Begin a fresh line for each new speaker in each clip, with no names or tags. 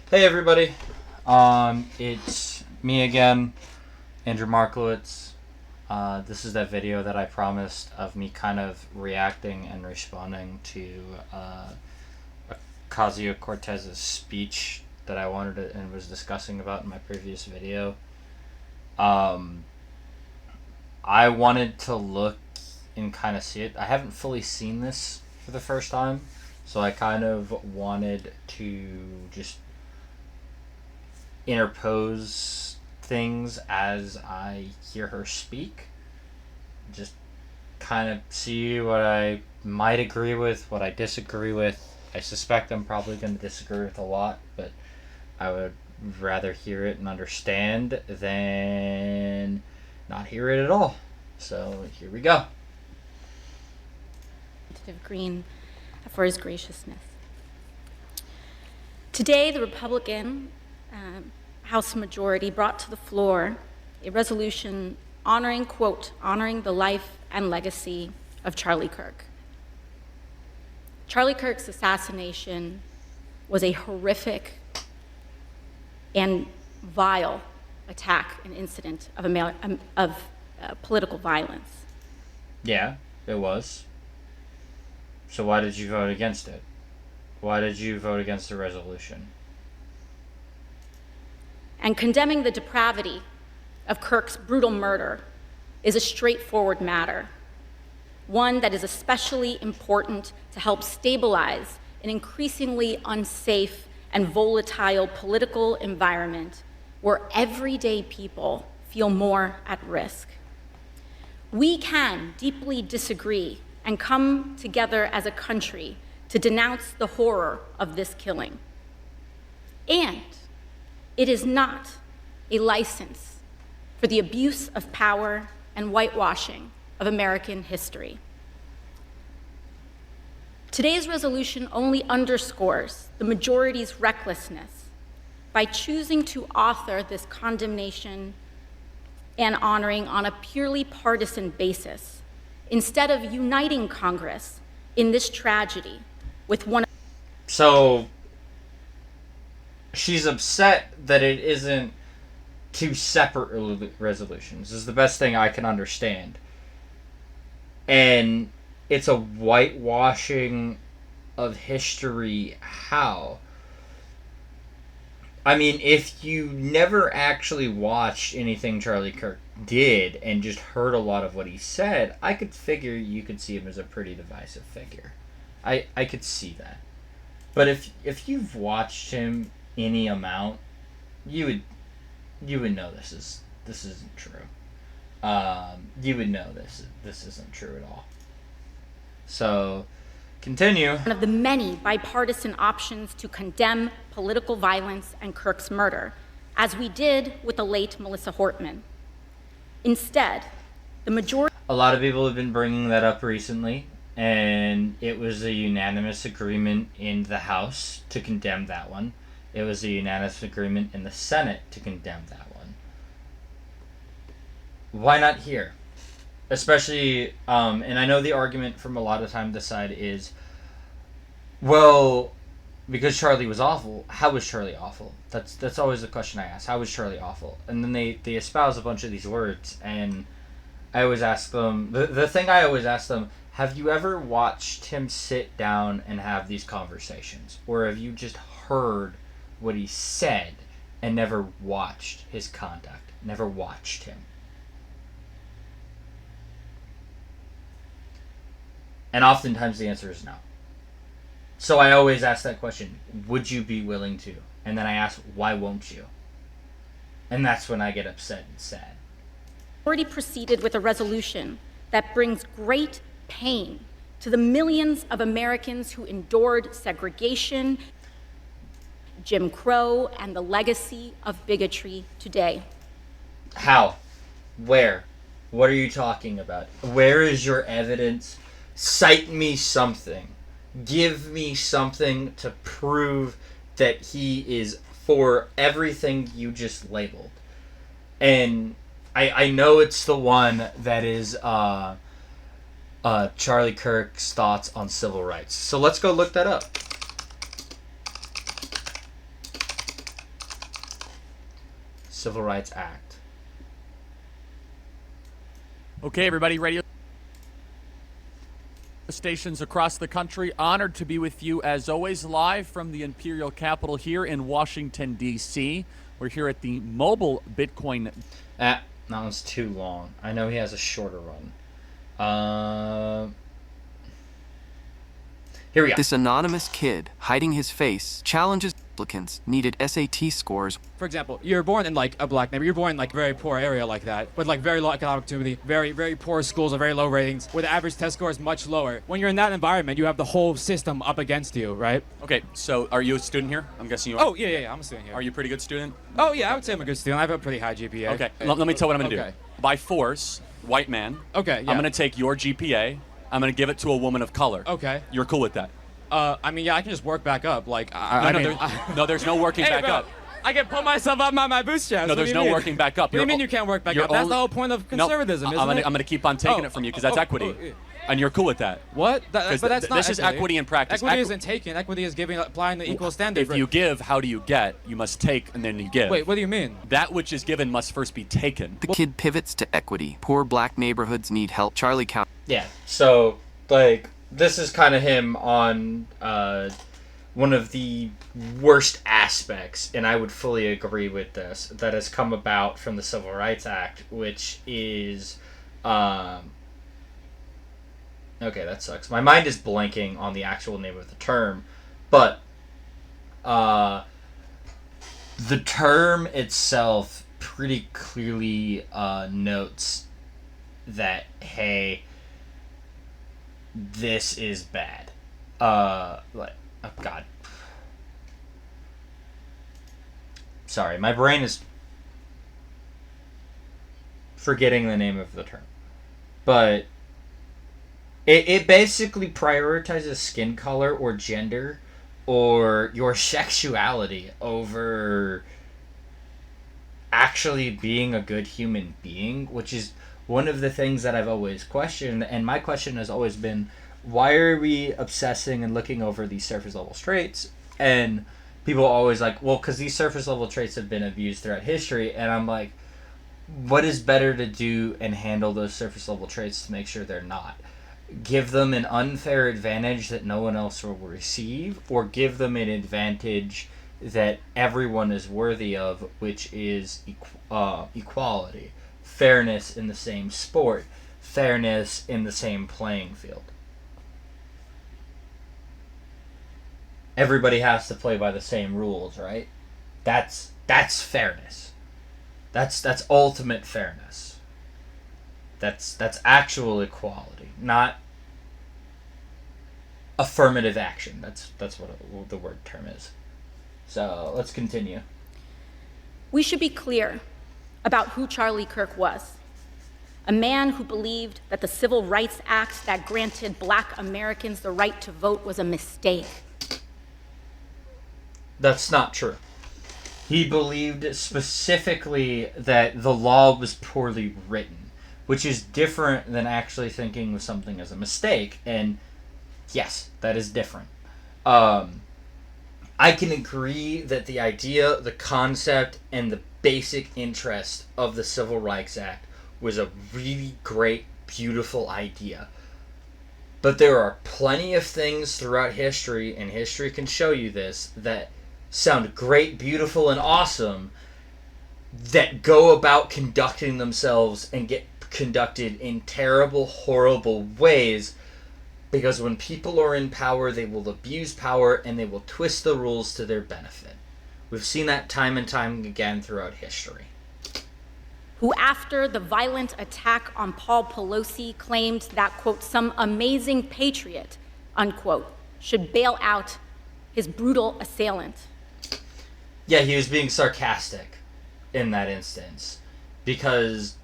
Hey everybody, it's me again, Andrew Markowitz. This is that video that I promised of me kind of reacting and responding to Ocasio-Cortez's speech that I wanted to, and was discussing about in my previous video. I wanted to look and kind of see it. I haven't fully seen this for the first time, so I kind of wanted to just interpose things as I hear her speak. Just kind of see what I might agree with, what I disagree with. I suspect I'm probably going to disagree with a lot, but I would rather hear it and understand than not hear it at all. So here we go.
Green for his graciousness. Today, the Republican House majority brought to the floor a resolution honoring, quote, honoring the life and legacy of Charlie Kirk. Charlie Kirk's assassination was a horrific and vile attack and incident of political violence.
Yeah, it was. So why did you vote against it? Why did you vote against the resolution?
And condemning the depravity of Kirk's brutal murder is a straightforward matter, one that is especially important to help stabilize an increasingly unsafe and volatile political environment where everyday people feel more at risk. We can deeply disagree and come together as a country to denounce the horror of this killing. And it is not a license for the abuse of power and whitewashing of American history. Today's resolution only underscores the majority's recklessness by choosing to author this condemnation and honoring on a purely partisan basis, instead of uniting Congress in this tragedy with one.
So she's upset that it isn't two separate resolutions is the best thing I can understand. And it's a whitewashing of history. How? I mean, if you never actually watched anything Charlie Kirk did and just heard a lot of what he said, I could figure you could see him as a pretty divisive figure. I could see that. But if you've watched him any amount, you would know this isn't true. You would know this isn't true at all. So, continue.
One of the many bipartisan options to condemn political violence and Kirk's murder, as we did with the late Melissa Hortman. Instead, the majority.
A lot of people have been bringing that up recently, and it was a unanimous agreement in the House to condemn that one. It was a unanimous agreement in the Senate to condemn that one. Why not here? Especially, and I know the argument from a lot of time this side is, well, because Charlie was awful, how was Charlie awful? That's always the question I ask. How was Charlie awful? And then they espouse a bunch of these words, and I always ask them, the thing I always ask them, have you ever watched him sit down and have these conversations? Or have you just heard what he said and never watched his conduct, never watched him? And oftentimes the answer is no. So I always ask that question, would you be willing to? And then I ask, why won't you? And that's when I get upset and sad.
Already proceeded with a resolution that brings great pain to the millions of Americans who endured segregation, Jim Crow, and the legacy of bigotry today.
How? Where? What are you talking about? Where is your evidence? Cite me something. Give me something to prove that he is for everything you just labeled. And I know it's the one that is Charlie Kirk's thoughts on civil rights. So let's go look that up. Civil Rights Act.
Okay, everybody, radio stations across the country, honored to be with you as always, live from the Imperial Capital here in Washington, D.C. We're here at the Mobile Bitcoin.
That one's too long. I know he has a shorter one. Here we go.
This anonymous kid, hiding his face, challenges applicants needed SAT scores.
For example, you're born in like a black neighborhood, you're born in like a very poor area like that, with like very low economic opportunity, very, very poor schools with very low ratings, where the average test score is much lower. When you're in that environment, you have the whole system up against you, right?
Okay, so are you a student here? I'm guessing you are.
Oh, yeah, I'm a student here.
Are you a pretty good student?
Oh, yeah, I would say I'm a good student. I have a pretty high GPA.
Okay, let me tell you what I'm going to
Okay.
do. By force, white man,
Okay, yeah.
I'm going to take your GPA, I'm going to give it to a woman of color.
Okay.
You're cool with that?
I mean, yeah, I can just work back up. Like, I mean,
there's no working
hey,
back
bro,
up.
I can pull myself up by my bootstraps.
No,
What
there's
do you
no
mean?
working back up.
What do you mean you can't work back up? That's the whole point of conservatism,
no,
isn't it?
I'm going to keep on taking it from you because that's equity. And you're cool with that.
What? But that's not
this is equity in practice.
Equity isn't taking. Equity is applying the equal standard.
If you give, how do you get? You must take and then you give.
Wait, what do you mean?
That which is given must first be taken.
The kid pivots to equity. Poor black neighborhoods need help. Charlie County.
Yeah, so, like, this is kind of him on one of the worst aspects, and I would fully agree with this, that has come about from the Civil Rights Act, which is, okay, that sucks. My mind is blanking on the actual name of the term, but the term itself pretty clearly notes that, hey, this is bad. Like, oh God. Sorry, my brain is forgetting the name of the term. But it basically prioritizes skin color or gender or your sexuality over actually being a good human being, which is one of the things that I've always questioned. And my question has always been, why are we obsessing and looking over these surface level traits? And people are always like, well, because these surface level traits have been abused throughout history. And I'm like, what is better to do and handle those surface level traits to make sure they're not? Give them an unfair advantage that no one else will receive, or give them an advantage that everyone is worthy of, which is equality, fairness in the same sport, fairness in the same playing field. Everybody has to play by the same rules, right? That's fairness. That's ultimate fairness. That's actual equality, not affirmative action. That's what the word term is. So let's continue.
We should be clear about who Charlie Kirk was. A man who believed that the Civil Rights Act that granted Black Americans the right to vote was a mistake.
That's not true. He believed specifically that the law was poorly written, which is different than actually thinking of something as a mistake. And yes, that is different. I can agree that the idea, the concept, and the basic interest of the Civil Rights Act was a really great, beautiful idea. But there are plenty of things throughout history, and history can show you this, that sound great, beautiful, and awesome, that go about conducting themselves and get conducted in terrible, horrible ways, because when people are in power, they will abuse power and they will twist the rules to their benefit. We've seen that time and time again throughout history.
Who, after the violent attack on Paul Pelosi, claimed that, quote, some amazing patriot, unquote, should bail out his brutal assailant.
Yeah, he was being sarcastic in that instance, because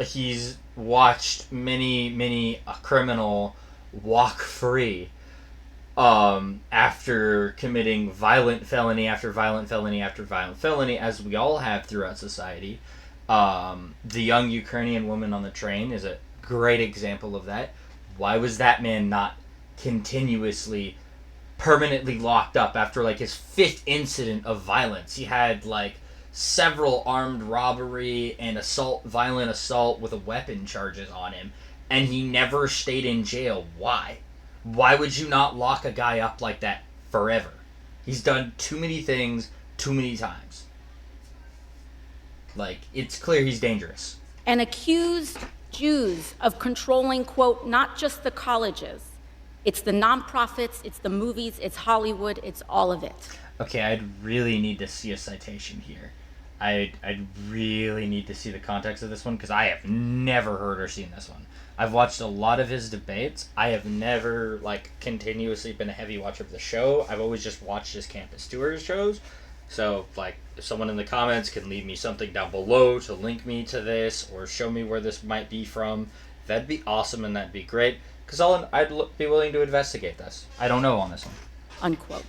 he's watched many a criminal walk free after committing violent felony after violent felony after violent felony, as we all have throughout society. The young Ukrainian woman on the train is a great example of that. Why was that man not permanently locked up after like his 5th incident of violence? He had like several armed robbery and violent assault with a weapon charges on him, and he never stayed in jail. Why? Why would you not lock a guy up like that forever? He's done too many things too many times. Like, it's clear he's dangerous.
And accused Jews of controlling, quote, not just the colleges. It's the nonprofits, it's the movies, it's Hollywood, it's all of it.
Okay, I'd really need to see a citation here. I'd really need to see the context of this one, because I have never heard or seen this one. I've watched a lot of his debates. I have never, like, continuously been a heavy watcher of the show. I've always just watched his campus tours shows. So, like, if someone in the comments can leave me something down below to link me to this or show me where this might be from, that'd be awesome and that'd be great. Because I'd be willing to investigate this. I don't know on this one.
Unquote.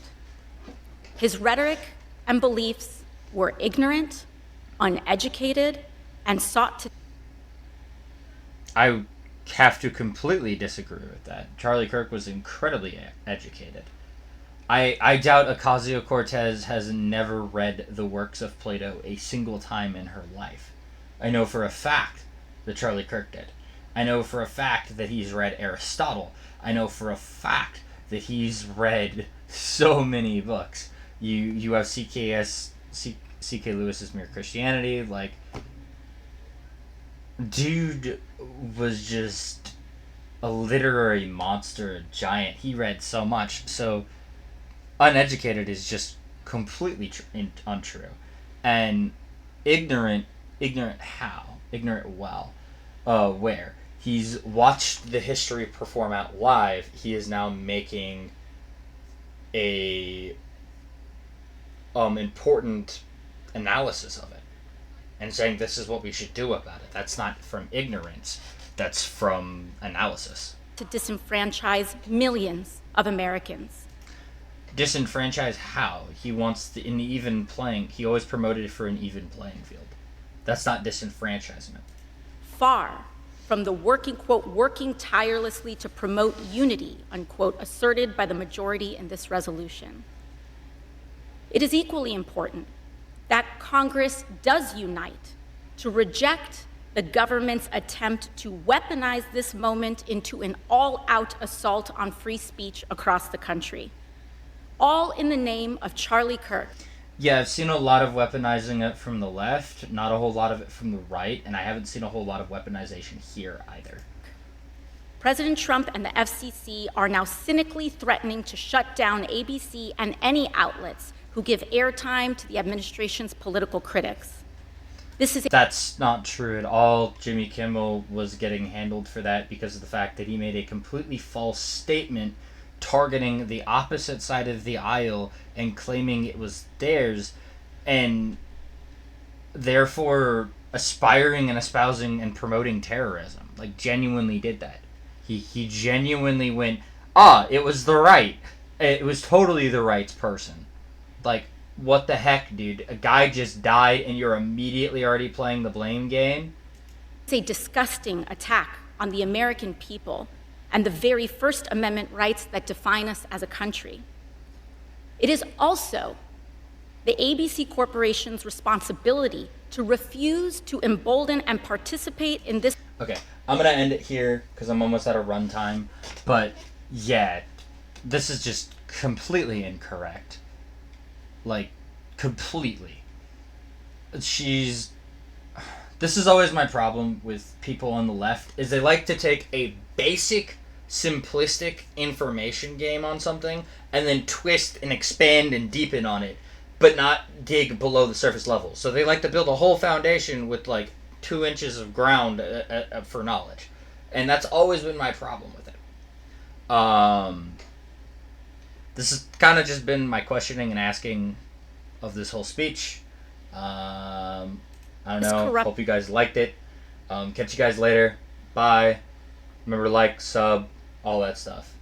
His rhetoric and beliefs were ignorant, uneducated, and sought to...
I have to completely disagree with that. Charlie Kirk was incredibly educated. I doubt Ocasio-Cortez has never read the works of Plato a single time in her life. I know for a fact that Charlie Kirk did. I know for a fact that he's read Aristotle. I know for a fact that he's read so many books. You have C.K. Lewis's Mere Christianity. Like, dude was just a literary monster, a giant. He read so much. So uneducated is just completely untrue. And ignorant how? Ignorant well. Where? He's watched the history perform out live. He is now making a important analysis of it and saying this is what we should do about it. That's not from ignorance. That's from analysis.
To disenfranchise millions of Americans.
Disenfranchise how? He wants an even playing... He always promoted it for an even playing field. That's not disenfranchisement.
Far from the working tirelessly to promote unity, unquote, asserted by the majority in this resolution. It is equally important that Congress does unite to reject the government's attempt to weaponize this moment into an all-out assault on free speech across the country, all in the name of Charlie Kirk.
Yeah, I've seen a lot of weaponizing it from the left, not a whole lot of it from the right, and I haven't seen a whole lot of weaponization here either.
President Trump and the FCC are now cynically threatening to shut down ABC and any outlets who give airtime to the administration's political critics.
That's not true at all. Jimmy Kimmel was getting handled for that because of the fact that he made a completely false statement targeting the opposite side of the aisle and claiming it was theirs, and therefore aspiring and espousing and promoting terrorism. Like, genuinely did that. He genuinely went, it was the right. It was totally the right's person. Like, what the heck, dude? A guy just died and you're immediately already playing the blame game?
It's a disgusting attack on the American people and the very First Amendment rights that define us as a country. It is also the ABC Corporation's responsibility to refuse to embolden and participate in this...
Okay, I'm going to end it here because I'm almost out of runtime. But, yeah, this is just completely incorrect. Like, completely. This is always my problem with people on the left, is they like to take a basic, simplistic information game on something and then twist and expand and deepen on it, but not dig below the surface level. So they like to build a whole foundation with, like, 2 inches of ground for knowledge. And that's always been my problem with it. This has kind of just been my questioning and asking of this whole speech. I don't know. Hope you guys liked it. Catch you guys later. Bye. Remember to like, sub, all that stuff.